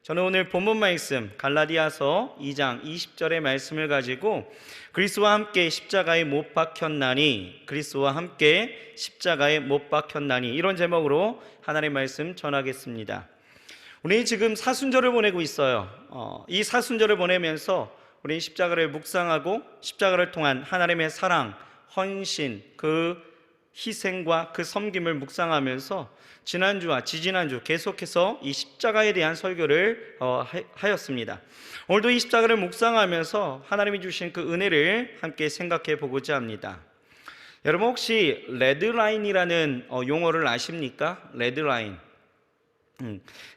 저는 오늘 본문 말씀 갈라디아서 2장 20절의 말씀을 가지고 그리스도와 함께 십자가에 못 박혔나니, 그리스도와 함께 십자가에 못 박혔나니, 이런 제목으로 하나님의 말씀 전하겠습니다. 우리 지금 사순절을 보내고 있어요. 이 사순절을 보내면서 우리 십자가를 묵상하고 십자가를 통한 하나님의 사랑, 헌신, 그 희생과 그 섬김을 묵상하면서 지난주와 지지난주 계속해서 이 십자가에 대한 설교를 하였습니다. 오늘도 이 십자가를 묵상하면서 하나님이 주신 그 은혜를 함께 생각해 보고자 합니다. 여러분 혹시 레드라인이라는 용어를 아십니까? 레드라인.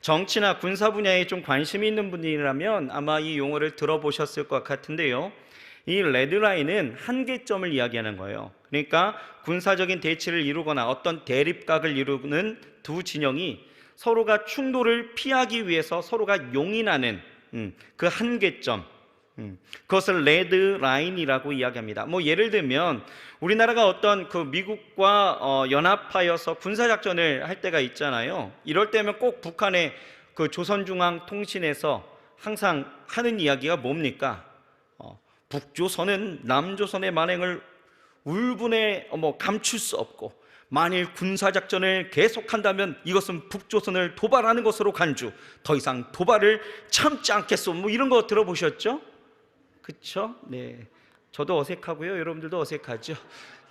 정치나 군사 분야에 좀 관심이 있는 분이라면 아마 이 용어를 들어보셨을 것 같은데요, 이 레드라인은 한계점을 이야기하는 거예요. 그러니까 군사적인 대치를 이루거나 어떤 대립각을 이루는 두 진영이 서로가 충돌을 피하기 위해서 서로가 용인하는 그 한계점, 그것을 레드라인이라고 이야기합니다. 예를 들면 우리나라가 어떤 그 미국과 연합하여서 군사작전을 할 때가 있잖아요. 이럴 때면 꼭 북한의 그 조선중앙통신에서 항상 하는 이야기가 뭡니까? 북조선은 남조선의 만행을 울분에 감출 수 없고, 만일 군사작전을 계속한다면 이것은 북조선을 도발하는 것으로 간주, 더 이상 도발을 참지 않겠소. 이런 거 들어보셨죠? 그쵸? 네. 저도 어색하고요. 여러분들도 어색하죠?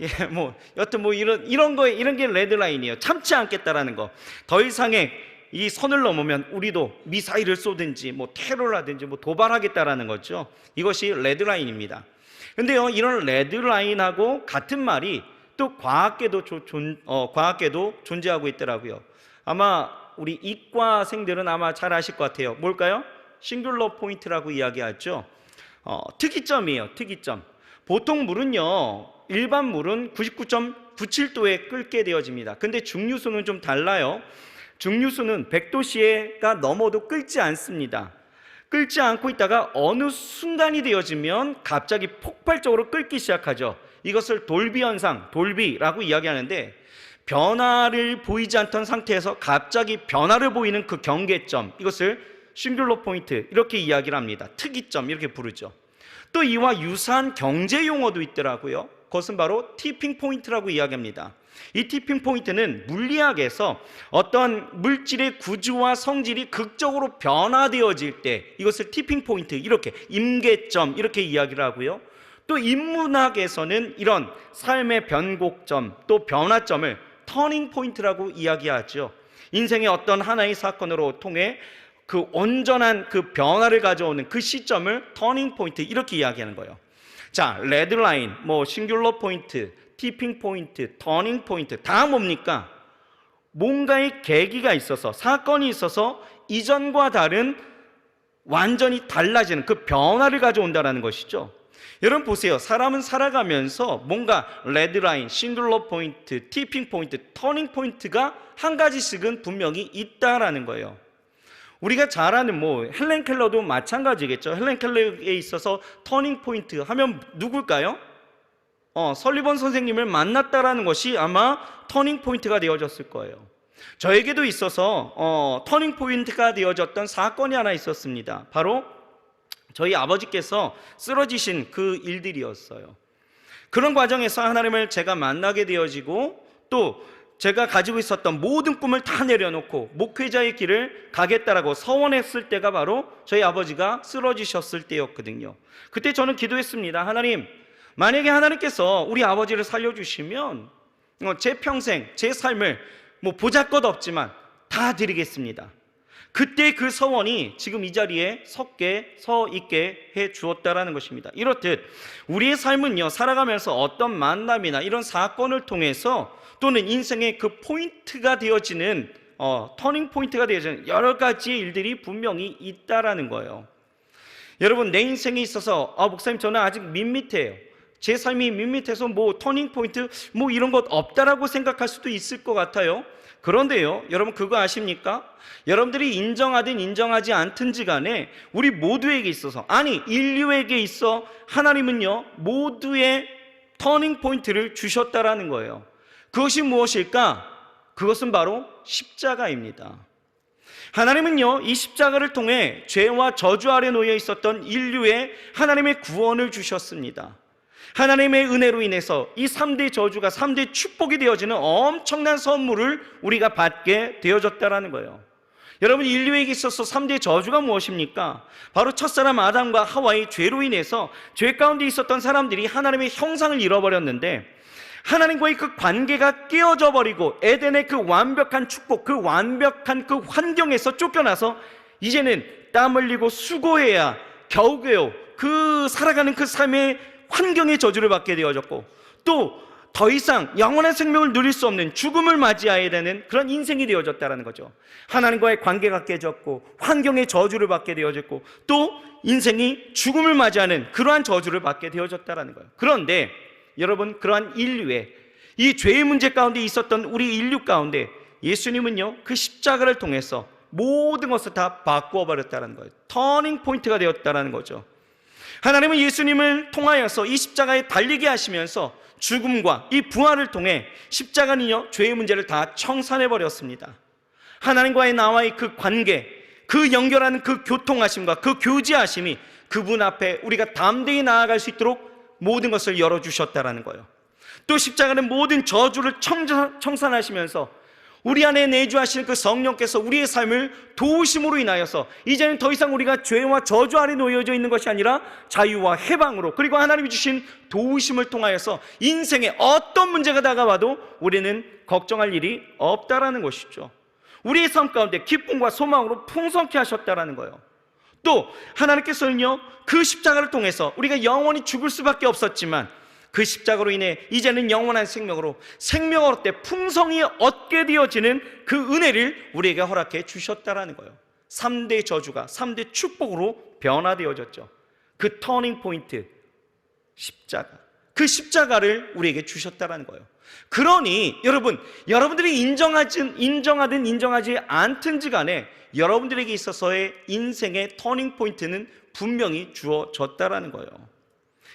예, 여튼 이런 게 레드라인이에요. 참지 않겠다라는 거. 더 이상의 이 선을 넘으면 우리도 미사일을 쏘든지 테러를 하든지 도발하겠다라는 거죠. 이것이 레드라인입니다. 근데요, 이런 레드라인하고 같은 말이 또 과학계도 존재하고 있더라고요. 아마 우리 이과생들은 아마 잘 아실 것 같아요. 뭘까요? 싱귤러 포인트라고 이야기하죠. 특이점이에요. 특이점. 보통 물은요, 일반 물은 99.97도에 끓게 되어집니다. 근데 증류수는 좀 달라요. 증류수는 100도씨가 넘어도 끓지 않습니다. 끓지 않고 있다가 어느 순간이 되어지면 갑자기 폭발적으로 끓기 시작하죠. 이것을 돌비 현상, 돌비라고 이야기하는데, 변화를 보이지 않던 상태에서 갑자기 변화를 보이는 그 경계점, 이것을 싱귤러 포인트 이렇게 이야기를 합니다. 특이점 이렇게 부르죠. 또 이와 유사한 경제 용어도 있더라고요. 그것은 바로 티핑 포인트라고 이야기합니다. 이 티핑 포인트는 물리학에서 어떤 물질의 구조와 성질이 극적으로 변화되어질 때, 이것을 티핑 포인트, 이렇게 임계점 이렇게 이야기를 하고요. 또 인문학에서는 이런 삶의 변곡점, 또 변화점을 터닝 포인트라고 이야기하죠. 인생의 어떤 하나의 사건으로 통해 그 온전한 그 변화를 가져오는 그 시점을 터닝 포인트 이렇게 이야기하는 거예요. 자, 레드라인, 싱귤러 포인트, 티핑 포인트, 터닝 포인트 다 뭡니까? 뭔가의 계기가 있어서, 사건이 있어서 이전과 다른 완전히 달라지는 그 변화를 가져온다는 것이죠. 여러분 보세요. 사람은 살아가면서 뭔가 레드라인, 싱귤러 포인트, 티핑 포인트, 터닝 포인트가 한 가지씩은 분명히 있다라는 거예요. 우리가 잘 아는 헬렌 켈러도 마찬가지겠죠. 헬렌 켈러에 있어서 터닝 포인트 하면 누굴까요? 설리번 선생님을 만났다라는 것이 아마 터닝 포인트가 되어졌을 거예요. 저에게도 있어서 터닝 포인트가 되어졌던 사건이 하나 있었습니다. 바로 저희 아버지께서 쓰러지신 그 일들이었어요. 그런 과정에서 하나님을 제가 만나게 되어지고, 또 제가 가지고 있었던 모든 꿈을 다 내려놓고 목회자의 길을 가겠다라고 서원했을 때가 바로 저희 아버지가 쓰러지셨을 때였거든요. 그때 저는 기도했습니다. 하나님, 만약에 하나님께서 우리 아버지를 살려주시면 제 평생, 제 삶을 보잘것 다 드리겠습니다. 그때 그 서원이 지금 이 자리에 서 있게 해 주었다라는 것입니다. 이렇듯 우리의 삶은요, 살아가면서 어떤 만남이나 이런 사건을 통해서, 또는 인생의 그 포인트가 되어지는 터닝 포인트가 되어지는 여러 가지의 일들이 분명히 있다라는 거예요. 여러분, 내 인생에 있어서 목사님, 저는 아직 밋밋해요. 제 삶이 밋밋해서 터닝 포인트 이런 것 없다라고 생각할 수도 있을 것 같아요. 그런데요, 여러분 그거 아십니까? 여러분들이 인정하든 인정하지 않든지 간에 우리 모두에게 있어서, 아니 인류에게 있어 하나님은요 모두의 터닝 포인트를 주셨다라는 거예요. 그것이 무엇일까? 그것은 바로 십자가입니다. 하나님은요, 이 십자가를 통해 죄와 저주 아래 놓여 있었던 인류에 하나님의 구원을 주셨습니다. 하나님의 은혜로 인해서 이 3대 저주가 3대 축복이 되어지는 엄청난 선물을 우리가 받게 되어졌다는 거예요. 여러분, 인류에게 있어서 3대 저주가 무엇입니까? 바로 첫사람 아담과 하와의 죄로 인해서 죄 가운데 있었던 사람들이 하나님의 형상을 잃어버렸는데, 하나님과의 그 관계가 깨어져 버리고 에덴의 그 완벽한 축복, 그 완벽한 그 환경에서 쫓겨나서 이제는 땀 흘리고 수고해야 겨우겨우 그 살아가는 그 삶의 환경의 저주를 받게 되어졌고, 또 더 이상 영원한 생명을 누릴 수 없는 죽음을 맞이해야 되는 그런 인생이 되어졌다는 거죠. 하나님과의 관계가 깨졌고 환경의 저주를 받게 되어졌고, 또 인생이 죽음을 맞이하는 그러한 저주를 받게 되어졌다는 거예요. 그런데 여러분, 그러한 인류의 이 죄의 문제 가운데 있었던 우리 인류 가운데 예수님은요, 그 십자가를 통해서 모든 것을 다 바꾸어 버렸다는 거예요. 터닝 포인트가 되었다는 거죠. 하나님은 예수님을 통하여서 이 십자가에 달리게 하시면서 죽음과 이 부활을 통해 십자가는요, 죄의 문제를 다 청산해 버렸습니다. 하나님과의 나와의 그 관계, 그 연결하는 그 교통하심과 그 교제하심이 그분 앞에 우리가 담대히 나아갈 수 있도록 모든 것을 열어주셨다는 거예요. 또 십자가는 모든 저주를 청산하시면서 우리 안에 내주하시는 그 성령께서 우리의 삶을 도우심으로 인하여서 이제는 더 이상 우리가 죄와 저주 아래 놓여져 있는 것이 아니라 자유와 해방으로, 그리고 하나님이 주신 도우심을 통하여서 인생에 어떤 문제가 다가와도 우리는 걱정할 일이 없다라는 것이죠. 우리의 삶 가운데 기쁨과 소망으로 풍성케 하셨다라는 거예요. 또 하나님께서는요, 그 십자가를 통해서 우리가 영원히 죽을 수밖에 없었지만 그 십자가로 인해 이제는 영원한 생명으로 생명을 얻되 풍성히 얻게 되어지는 그 은혜를 우리에게 허락해 주셨다라는 거예요. 3대 저주가 3대 축복으로 변화되어졌죠. 그 터닝 포인트, 십자가, 그 십자가를 우리에게 주셨다라는 거예요. 그러니 여러분, 여러분들이 인정하든 인정하지 않든지 간에 여러분들에게 있어서의 인생의 터닝 포인트는 분명히 주어졌다라는 거예요.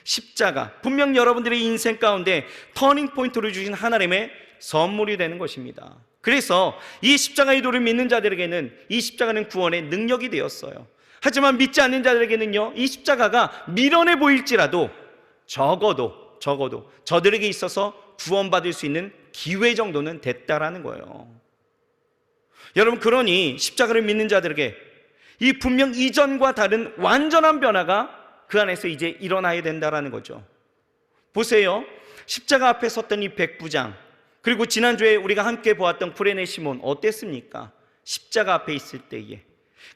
십자가, 분명 여러분들의 인생 가운데 터닝 포인트를 주신 하나님의 선물이 되는 것입니다. 그래서 이 십자가의 도를 믿는 자들에게는 이 십자가는 구원의 능력이 되었어요. 하지만 믿지 않는 자들에게는요, 이 십자가가 미련해 보일지라도 적어도 저들에게 있어서 구원받을 수 있는 기회 정도는 됐다라는 거예요. 여러분, 그러니 십자가를 믿는 자들에게 이 분명 이전과 다른 완전한 변화가 그 안에서 이제 일어나야 된다라는 거죠. 보세요, 십자가 앞에 섰던 이 백부장, 그리고 지난주에 우리가 함께 보았던 구레네 시몬 어땠습니까? 십자가 앞에 있을 때에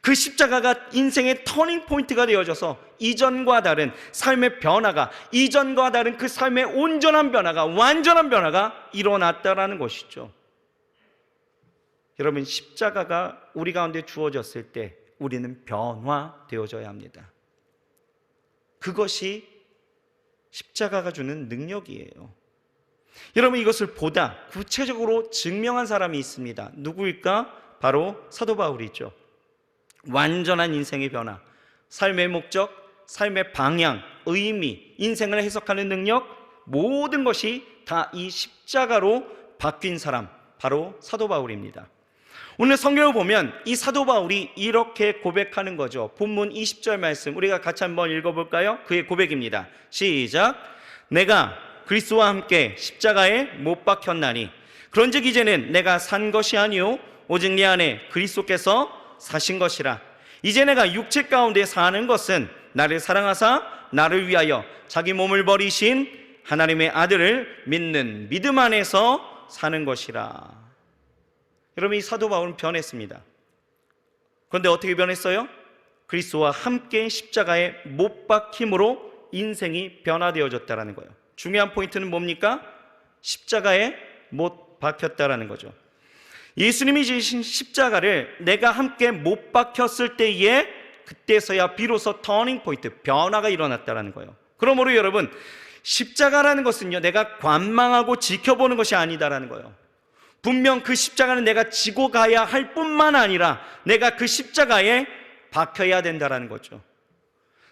그 십자가가 인생의 터닝 포인트가 되어져서 이전과 다른 삶의 변화가, 이전과 다른 그 삶의 온전한 변화가, 완전한 변화가 일어났다라는 것이죠. 여러분, 십자가가 우리 가운데 주어졌을 때 우리는 변화되어져야 합니다. 그것이 십자가가 주는 능력이에요. 여러분, 이것을 보다 구체적으로 증명한 사람이 있습니다. 누구일까? 바로 사도 바울이죠. 완전한 인생의 변화, 삶의 목적, 삶의 방향, 의미, 인생을 해석하는 능력, 모든 것이 다 이 십자가로 바뀐 사람, 바로 사도 바울입니다. 오늘 성경을 보면 이 사도 바울이 이렇게 고백하는 거죠. 본문 20절 말씀 우리가 같이 한번 읽어볼까요? 그의 고백입니다. 시작. 내가 그리스도와 함께 십자가에 못 박혔나니 그런즉 이제는 내가 산 것이 아니요 오직 내 안에 그리스도께서 사신 것이라. 이제 내가 육체 가운데 사는 것은 나를 사랑하사 나를 위하여 자기 몸을 버리신 하나님의 아들을 믿는 믿음 안에서 사는 것이라. 여러분, 이 사도 바울은 변했습니다. 그런데 어떻게 변했어요? 그리스도와 함께 십자가에 못 박힘으로 인생이 변화되어졌다는 거예요. 중요한 포인트는 뭡니까? 십자가에 못 박혔다라는 거죠. 예수님이 지신 십자가를 내가 함께 못 박혔을 때에 그때서야 비로소 터닝 포인트, 변화가 일어났다는 거예요. 그러므로 여러분, 십자가라는 것은요, 내가 관망하고 지켜보는 것이 아니다라는 거예요. 분명 그 십자가는 내가 지고 가야 할 뿐만 아니라 내가 그 십자가에 박혀야 된다라는 거죠.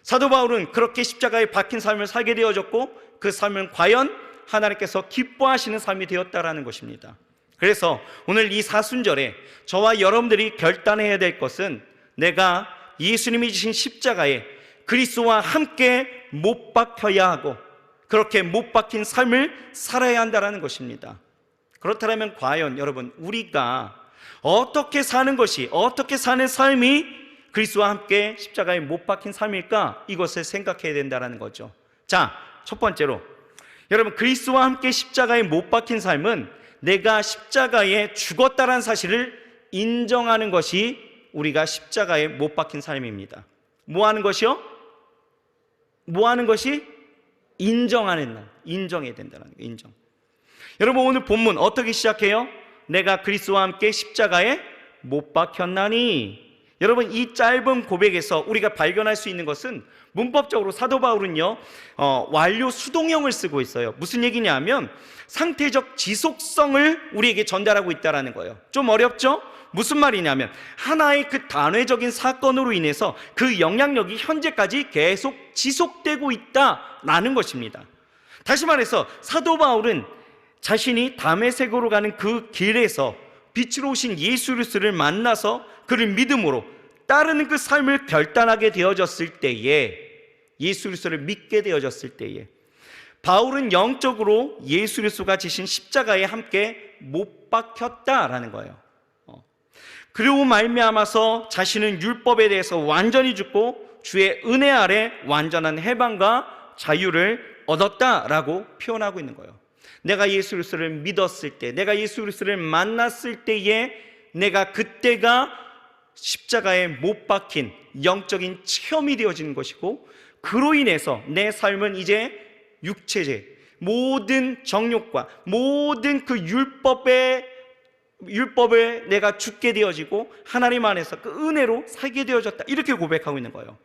사도 바울은 그렇게 십자가에 박힌 삶을 살게 되어졌고 그 삶은 과연 하나님께서 기뻐하시는 삶이 되었다라는 것입니다. 그래서 오늘 이 사순절에 저와 여러분들이 결단해야 될 것은 내가 예수님이 지신 십자가에 그리스도와 함께 못 박혀야 하고 그렇게 못 박힌 삶을 살아야 한다는 것입니다. 그렇다면 과연 여러분 우리가 어떻게 사는 것이, 어떻게 사는 삶이 그리스도와 함께 십자가에 못 박힌 삶일까? 이것을 생각해야 된다는 거죠. 자, 첫 번째로 여러분 그리스도와 함께 십자가에 못 박힌 삶은 내가 십자가에 죽었다는 사실을 인정하는 것이 우리가 십자가에 못 박힌 삶입니다. 뭐 하는 것이요? 뭐 하는 것이? 인정하는 날, 인정해야 된다는 거예요. 인정. 여러분 오늘 본문 어떻게 시작해요? 내가 그리스도와 함께 십자가에 못 박혔나니. 여러분 이 짧은 고백에서 우리가 발견할 수 있는 것은 문법적으로 사도 바울은요 완료 수동형을 쓰고 있어요. 무슨 얘기냐면 상태적 지속성을 우리에게 전달하고 있다는 거예요. 좀 어렵죠? 무슨 말이냐면 하나의 그 단회적인 사건으로 인해서 그 영향력이 현재까지 계속 지속되고 있다라는 것입니다. 다시 말해서 사도 바울은 자신이 다메섹으로 가는 그 길에서 빛으로 오신 예수 그리스도를 만나서 그를 믿음으로 따르는 그 삶을 결단하게 되어졌을 때에, 예수 그리스도를 믿게 되어졌을 때에 바울은 영적으로 예수 그리스도가 지신 십자가에 함께 못 박혔다라는 거예요. 그리고 말미암아서 자신은 율법에 대해서 완전히 죽고 주의 은혜 아래 완전한 해방과 자유를 얻었다라고 표현하고 있는 거예요. 내가 예수 그리스도를 믿었을 때, 내가 예수 그리스도를 만났을 때에 내가 그때가 십자가에 못 박힌 영적인 체험이 되어지는 것이고, 그로 인해서 내 삶은 이제 육체제, 모든 정욕과 모든 그 율법을 내가 죽게 되어지고 하나님 안에서 그 은혜로 살게 되어졌다, 이렇게 고백하고 있는 거예요.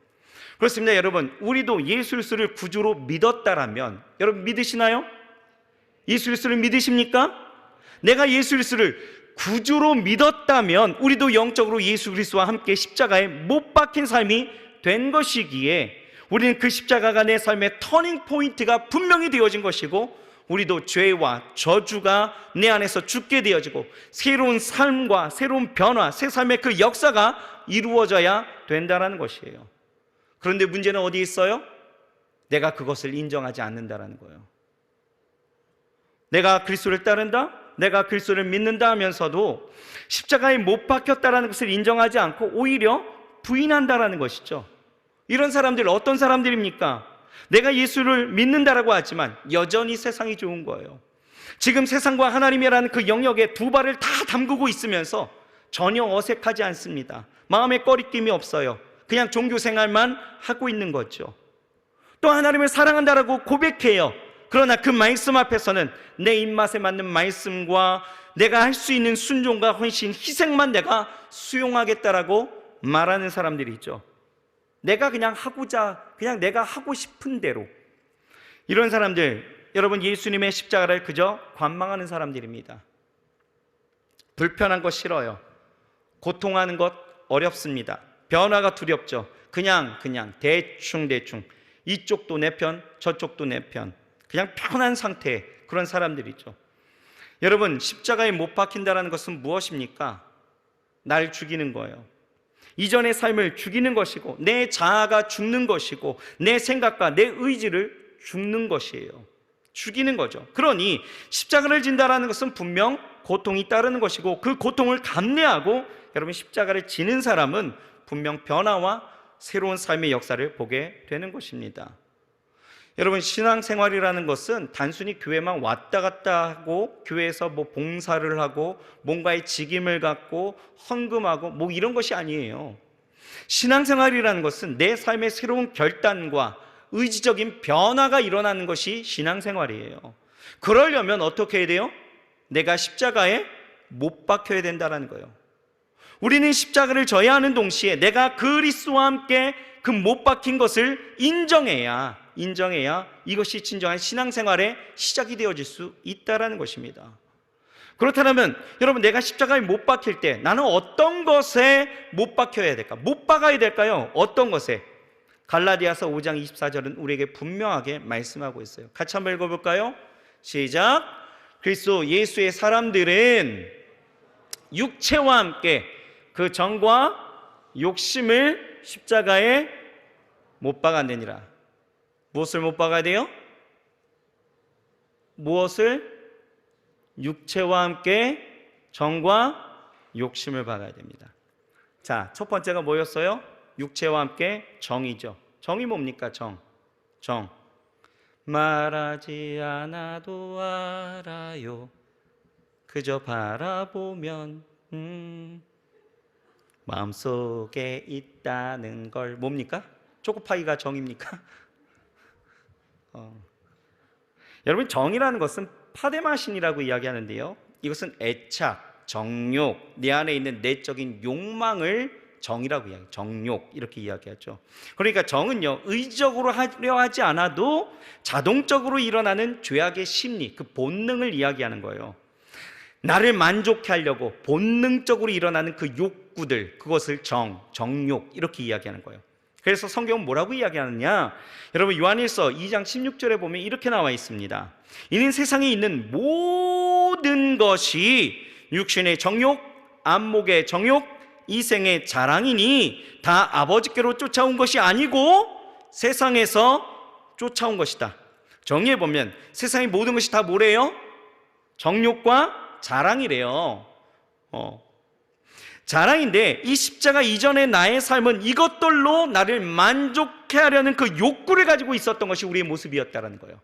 그렇습니다. 여러분 우리도 예수 그리스도를 구주로 믿었다라면, 여러분 믿으시나요? 예수 그리스도를 믿으십니까? 내가 예수 그리스도를 구주로 믿었다면 우리도 영적으로 예수 그리스도와 함께 십자가에 못 박힌 삶이 된 것이기에 우리는 그 십자가가 내 삶의 터닝 포인트가 분명히 되어진 것이고, 우리도 죄와 저주가 내 안에서 죽게 되어지고 새로운 삶과 새로운 변화, 새 삶의 그 역사가 이루어져야 된다는 것이에요. 그런데 문제는 어디 있어요? 내가 그것을 인정하지 않는다는 거예요. 내가 그리스도를 따른다, 내가 그리스도를 믿는다 하면서도 십자가에 못 박혔다는 것을 인정하지 않고 오히려 부인한다는 것이죠. 이런 사람들 어떤 사람들입니까? 내가 예수를 믿는다라고 하지만 여전히 세상이 좋은 거예요. 지금 세상과 하나님이라는 그 영역에 두 발을 다 담그고 있으면서 전혀 어색하지 않습니다. 마음에 꺼리낌이 없어요. 그냥 종교 생활만 하고 있는 거죠. 또 하나님을 사랑한다라고 고백해요. 그러나 그 말씀 앞에서는 내 입맛에 맞는 말씀과 내가 할 수 있는 순종과 헌신, 희생만 내가 수용하겠다라고 말하는 사람들이 있죠. 내가 그냥 그냥 내가 하고 싶은 대로. 이런 사람들, 여러분 예수님의 십자가를 그저 관망하는 사람들입니다. 불편한 것 싫어요. 고통하는 것 어렵습니다. 변화가 두렵죠. 그냥 대충 이쪽도 내 편, 저쪽도 내 편, 그냥 편한 상태, 그런 사람들이죠. 여러분 십자가에 못 박힌다는 것은 무엇입니까? 날 죽이는 거예요. 이전의 삶을 죽이는 것이고, 내 자아가 죽는 것이고, 내 생각과 내 의지를 죽는 것이에요. 죽이는 거죠. 그러니 십자가를 진다라는 것은 분명 고통이 따르는 것이고, 그 고통을 감내하고 여러분 십자가를 지는 사람은 분명 변화와 새로운 삶의 역사를 보게 되는 것입니다. 여러분 신앙생활이라는 것은 단순히 교회만 왔다 갔다 하고 교회에서 뭐 봉사를 하고 뭔가의 직임을 갖고 헌금하고 이런 것이 아니에요. 신앙생활이라는 것은 내 삶의 새로운 결단과 의지적인 변화가 일어나는 것이 신앙생활이에요. 그러려면 어떻게 해야 돼요? 내가 십자가에 못 박혀야 된다는 거예요. 우리는 십자가를 져야 하는 동시에 내가 그리스도와 함께 그 못 박힌 것을 인정해야 이것이 진정한 신앙생활의 시작이 되어질 수 있다는 것입니다. 그렇다면 여러분 내가 십자가에 못 박힐 때 나는 어떤 것에 못 박혀야 될까? 못 박아야 될까요? 어떤 것에? 갈라디아서 5장 24절은 우리에게 분명하게 말씀하고 있어요. 같이 한번 읽어볼까요? 시작. 그리스도 예수의 사람들은 육체와 함께 그 정과 욕심을 십자가에 못 박았느니라. 무엇을 못 박아야 돼요? 무엇을? 육체와 함께 정과 욕심을 박아야 됩니다. 자, 첫 번째가 뭐였어요? 육체와 함께 정이죠. 정이 뭡니까? 정. 말하지 않아도 알아요. 그저 바라보면 마음속에 있다는 걸. 뭡니까? 초코파이가 정입니까? 여러분, 정이라는 것은 파데마신이라고 이야기하는데요, 이것은 애착, 정욕, 내 안에 있는 내적인 욕망을 정이라고 이야기해요. 정욕, 이렇게 이야기하죠. 그러니까 정은요, 의지적으로 하려 하지 않아도 자동적으로 일어나는 죄악의 심리, 그 본능을 이야기하는 거예요. 나를 만족해 하려고 본능적으로 일어나는 그 욕구들, 그것을 정욕, 이렇게 이야기하는 거예요. 그래서 성경은 뭐라고 이야기하느냐? 여러분, 요한일서 2장 16절에 보면 이렇게 나와 있습니다. 이는 세상에 있는 모든 것이 육신의 정욕, 안목의 정욕, 이생의 자랑이니 다 아버지께로 쫓아온 것이 아니고 세상에서 쫓아온 것이다. 정리해 보면 세상의 모든 것이 다 뭐래요? 정욕과 자랑이래요. 자랑인데, 이 십자가 이전의 나의 삶은 이것들로 나를 만족해 하려는 그 욕구를 가지고 있었던 것이 우리의 모습이었다는 거예요.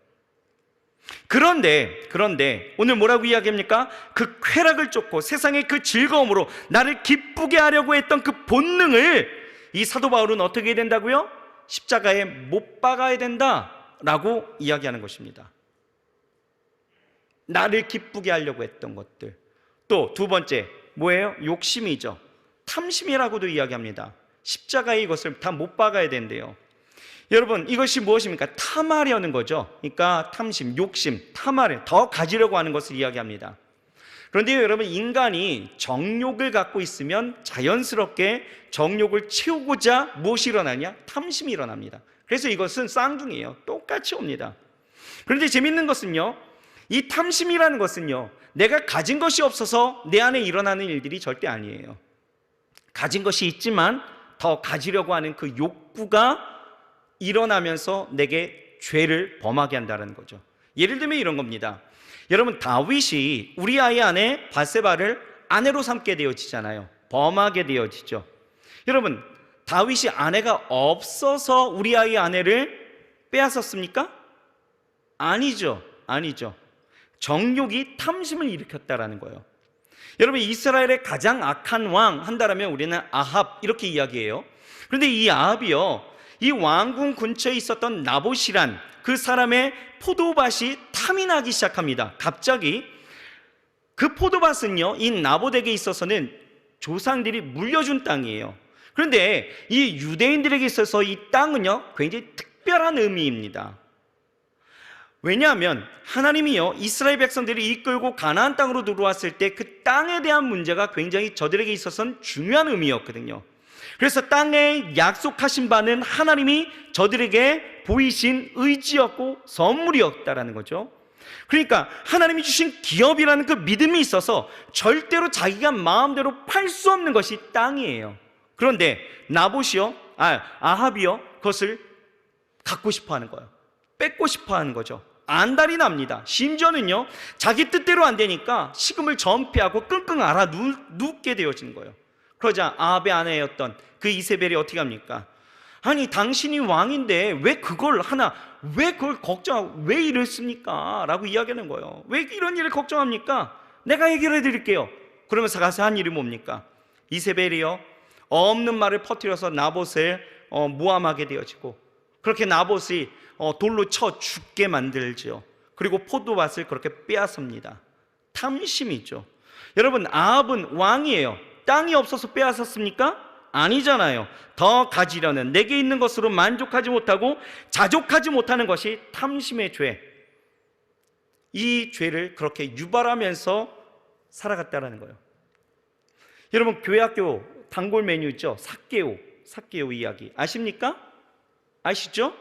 그런데 오늘 뭐라고 이야기합니까? 그 쾌락을 쫓고 세상의 그 즐거움으로 나를 기쁘게 하려고 했던 그 본능을 이 사도 바울은 어떻게 해야 된다고요? 십자가에 못 박아야 된다라고 이야기하는 것입니다. 나를 기쁘게 하려고 했던 것들. 또 두 번째 뭐예요? 욕심이죠. 탐심이라고도 이야기합니다. 십자가에 이것을 다 못 박아야 된대요. 여러분, 이것이 무엇입니까? 탐하려는 거죠. 그러니까 탐심, 욕심, 탐하려, 더 가지려고 하는 것을 이야기합니다. 그런데 여러분, 인간이 정욕을 갖고 있으면 자연스럽게 정욕을 채우고자 무엇이 일어나냐? 탐심이 일어납니다. 그래서 이것은 쌍둥이에요. 똑같이 옵니다. 그런데 재밌는 것은요, 이 탐심이라는 것은요, 내가 가진 것이 없어서 내 안에 일어나는 일들이 절대 아니에요. 가진 것이 있지만 더 가지려고 하는 그 욕구가 일어나면서 내게 죄를 범하게 한다는 거죠. 예를 들면 이런 겁니다. 여러분, 다윗이 우리아의 아내 밧세바를 아내로 삼게 되어지잖아요. 범하게 되어지죠. 여러분, 다윗이 아내가 없어서 우리아의 아내를 빼앗았습니까? 아니죠. 정욕이 탐심을 일으켰다라는 거예요. 여러분, 이스라엘의 가장 악한 왕 한다라면 우리는 아합, 이렇게 이야기해요. 그런데 이 아합이요, 이 왕궁 근처에 있었던 나봇이란 그 사람의 포도밭이 탐이 나기 시작합니다. 갑자기. 그 포도밭은요, 이 나봇에게 있어서는 조상들이 물려준 땅이에요. 그런데 이 유대인들에게 있어서 이 땅은요, 굉장히 특별한 의미입니다. 왜냐하면 하나님이요, 이스라엘 백성들이 이끌고 가나안 땅으로 들어왔을 때 그 땅에 대한 문제가 굉장히 저들에게 있어서는 중요한 의미였거든요. 그래서 땅에 약속하신 바는 하나님이 저들에게 보이신 의지였고 선물이었다라는 거죠. 그러니까 하나님이 주신 기업이라는 그 믿음이 있어서 절대로 자기가 마음대로 팔 수 없는 것이 땅이에요. 그런데 아합이요, 그것을 갖고 싶어 하는 거예요. 뺏고 싶어 하는 거죠. 안달이 납니다. 심지어는요, 자기 뜻대로 안 되니까 식음을 전폐하고 끙끙 앓아 눕게 되어지는 거예요. 그러자 아합의 아내였던 그 이세벨이 어떻게 합니까? 아니, 당신이 왕인데 왜 그걸 걱정하고 왜 이랬습니까? 라고 이야기하는 거예요. 왜 이런 일을 걱정합니까? 내가 해결해 드릴게요. 그러면서 가서 한 일이 뭡니까? 이세벨이요, 없는 말을 퍼뜨려서 나봇을 모함하게 되어지고, 그렇게 나봇이 돌로 쳐 죽게 만들죠. 그리고 포도밭을 그렇게 빼앗습니다. 탐심이죠. 여러분, 아합은 왕이에요. 땅이 없어서 빼앗았습니까? 아니잖아요. 더 가지려는, 내게 있는 것으로 만족하지 못하고 자족하지 못하는 것이 탐심의 죄. 이 죄를 그렇게 유발하면서 살아갔다는 거예요. 여러분, 교회학교 단골 메뉴 있죠? 삭개오 이야기 아십니까? 아시죠?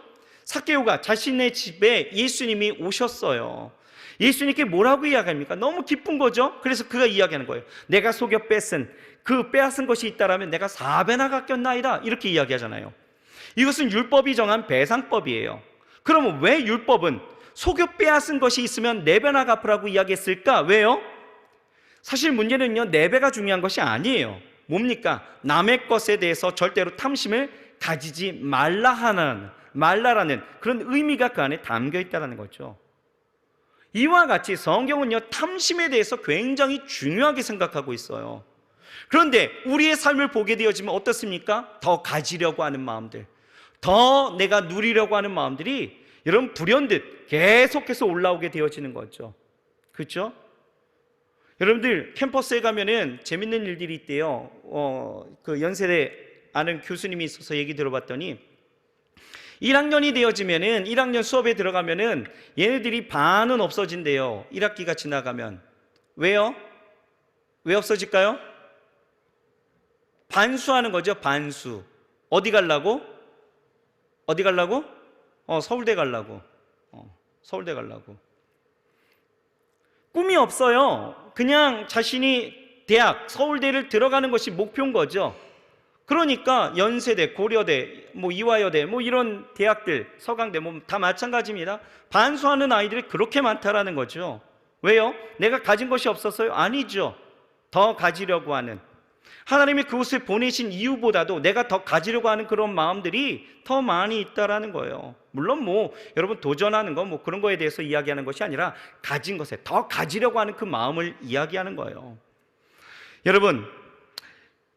삭개오가 자신의 집에 예수님이 오셨어요. 예수님께 뭐라고 이야기합니까? 너무 기쁜 거죠. 그래서 그가 이야기하는 거예요. 내가 속여 빼앗은 것이 있다라면 내가 4배나 갚겠나이다, 이렇게 이야기하잖아요. 이것은 율법이 정한 배상법이에요. 그러면 왜 율법은 속여 빼앗은 것이 있으면 4배나 갚으라고 이야기했을까? 왜요? 사실 문제는요, 4배가 중요한 것이 아니에요. 뭡니까? 남의 것에 대해서 절대로 탐심을 가지지 말라라는 그런 의미가 그 안에 담겨 있다는 거죠. 이와 같이 성경은요, 탐심에 대해서 굉장히 중요하게 생각하고 있어요. 그런데 우리의 삶을 보게 되어지면 어떻습니까? 더 가지려고 하는 마음들, 더 내가 누리려고 하는 마음들이 여러분 불현듯 계속해서 올라오게 되어지는 거죠. 그렇죠? 여러분들 캠퍼스에 가면은 재밌는 일들이 있대요. 그 연세대 아는 교수님이 있어서 얘기 들어봤더니 1학년이 되어지면은 1학년 수업에 들어가면은 얘네들이 반은 없어진대요. 1학기가 지나가면. 왜요? 왜 없어질까요? 반수하는 거죠. 반수. 어디 가려고? 서울대 가려고. 서울대 가려고. 꿈이 없어요. 그냥 자신이 대학, 서울대를 들어가는 것이 목표인 거죠. 그러니까 연세대, 고려대, 이화여대, 이런 대학들, 서강대 다 마찬가지입니다. 반수하는 아이들이 그렇게 많다라는 거죠. 왜요? 내가 가진 것이 없었어요? 아니죠. 더 가지려고 하는, 하나님이 그곳에 보내신 이유보다도 내가 더 가지려고 하는 그런 마음들이 더 많이 있다라는 거예요. 물론 여러분 도전하는 거 그런 거에 대해서 이야기하는 것이 아니라 가진 것에 더 가지려고 하는 그 마음을 이야기하는 거예요. 여러분,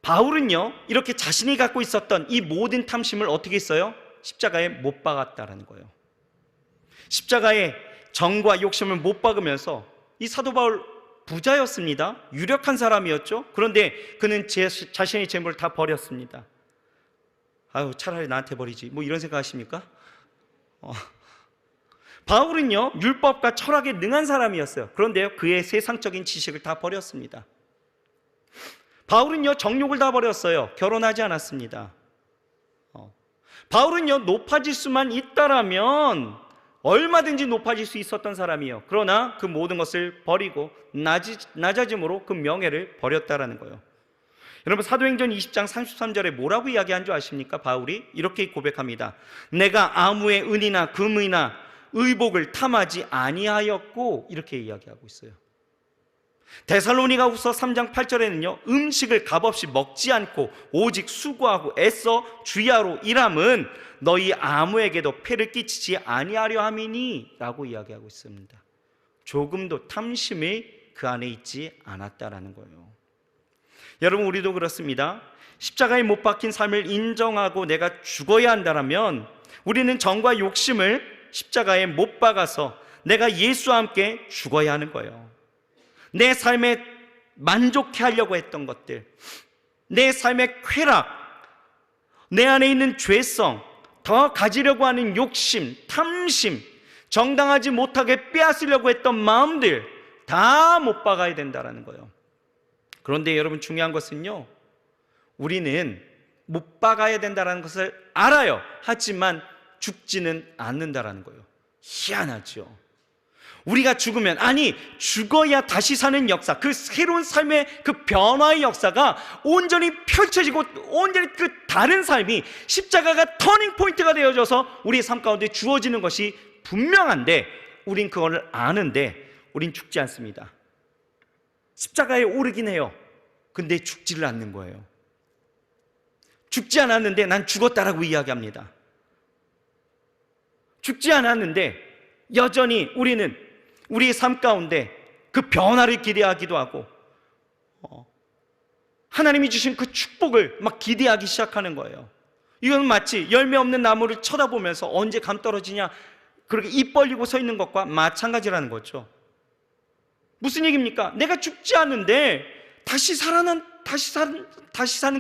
바울은요, 이렇게 자신이 갖고 있었던 이 모든 탐심을 어떻게 했어요? 십자가에 못 박았다라는 거예요. 십자가에 정과 욕심을 못 박으면서, 이 사도 바울 부자였습니다. 유력한 사람이었죠. 그런데 그는 자신의 재물을 다 버렸습니다. 아유, 차라리 나한테 버리지, 이런 생각 하십니까? 바울은요, 율법과 철학에 능한 사람이었어요. 그런데요, 그의 세상적인 지식을 다 버렸습니다. 바울은요, 정욕을 다 버렸어요. 결혼하지 않았습니다. 바울은요, 높아질 수만 있다라면 얼마든지 높아질 수 있었던 사람이에요. 그러나 그 모든 것을 버리고 낮아짐으로 그 명예를 버렸다라는 거예요. 여러분, 사도행전 20장 33절에 뭐라고 이야기한 줄 아십니까? 바울이 이렇게 고백합니다. 내가 아무의 은이나 금이나 의복을 탐하지 아니하였고, 이렇게 이야기하고 있어요. 데살로니가후서 3장 8절에는요, 음식을 값없이 먹지 않고 오직 수고하고 애써 주야로 일함은 너희 아무에게도 폐를 끼치지 아니하려 함이니 라고 이야기하고 있습니다. 조금도 탐심이 그 안에 있지 않았다라는 거예요. 여러분, 우리도 그렇습니다. 십자가에 못 박힌 삶을 인정하고 내가 죽어야 한다면 우리는 정과 욕심을 십자가에 못 박아서 내가 예수와 함께 죽어야 하는 거예요. 내 삶에 만족해 하려고 했던 것들, 내 삶의 쾌락, 내 안에 있는 죄성, 더 가지려고 하는 욕심, 탐심, 정당하지 못하게 빼앗으려고 했던 마음들 다 못 박아야 된다는 거예요. 그런데 여러분, 중요한 것은요, 우리는 못 박아야 된다는 것을 알아요. 하지만 죽지는 않는다는 거예요. 희한하죠. 우리가 죽으면, 죽어야 다시 사는 역사, 그 새로운 삶의 그 변화의 역사가 온전히 펼쳐지고 온전히 그 다른 삶이 십자가가 터닝 포인트가 되어져서 우리의 삶 가운데 주어지는 것이 분명한데, 우린 그걸 아는데 우린 죽지 않습니다. 십자가에 오르긴 해요. 근데 죽지를 않는 거예요. 죽지 않았는데 난 죽었다라고 이야기합니다. 죽지 않았는데 여전히 우리는 우리의 삶 가운데 그 변화를 기대하기도 하고 하나님이 주신 그 축복을 막 기대하기 시작하는 거예요. 이건 마치 열매 없는 나무를 쳐다보면서 언제 감 떨어지냐, 그렇게 입 벌리고 서 있는 것과 마찬가지라는 거죠. 무슨 얘기입니까? 내가 죽지 않는데 다시 사는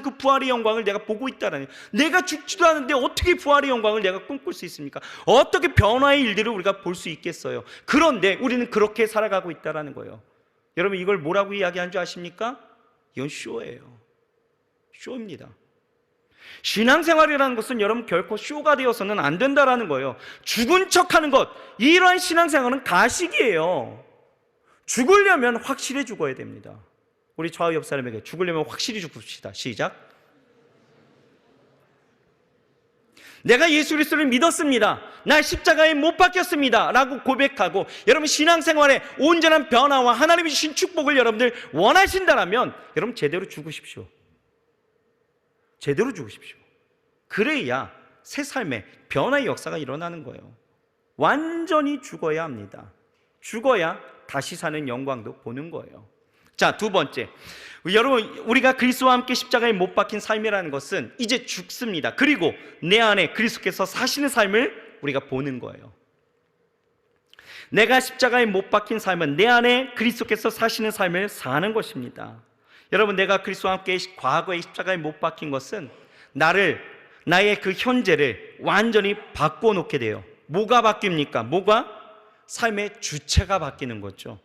그 부활의 영광을 내가 보고 있다는, 내가 죽지도 않은데 어떻게 부활의 영광을 내가 꿈꿀 수 있습니까? 어떻게 변화의 일들을 우리가 볼 수 있겠어요? 그런데 우리는 그렇게 살아가고 있다는 거예요. 여러분, 이걸 뭐라고 이야기한 줄 아십니까? 이건 쇼예요. 쇼입니다. 신앙생활이라는 것은 여러분 결코 쇼가 되어서는 안 된다라는 거예요. 죽은 척하는 것, 이러한 신앙생활은 가식이에요. 죽으려면 확실히 죽어야 됩니다. 우리 좌우 옆 사람에게 죽으려면 확실히 죽읍시다. 시작. 내가 예수 그리스도를 믿었습니다. 나 십자가에 못 박혔습니다 라고 고백하고 여러분 신앙생활에 온전한 변화와 하나님이 주신 축복을 여러분들 원하신다면 여러분 제대로 죽으십시오. 제대로 죽으십시오. 그래야 새 삶의 변화의 역사가 일어나는 거예요. 완전히 죽어야 합니다. 죽어야 다시 사는 영광도 보는 거예요. 자, 두 번째, 여러분 우리가 그리스도와 함께 십자가에 못 박힌 삶이라는 것은 이제 죽습니다. 그리고 내 안에 그리스도께서 사시는 삶을 우리가 보는 거예요. 내가 십자가에 못 박힌 삶은 내 안에 그리스도께서 사시는 삶을 사는 것입니다. 여러분 내가 그리스도와 함께 과거에 십자가에 못 박힌 것은 나의 그 현재를 완전히 바꿔놓게 돼요. 뭐가 바뀝니까? 뭐가? 삶의 주체가 바뀌는 거죠.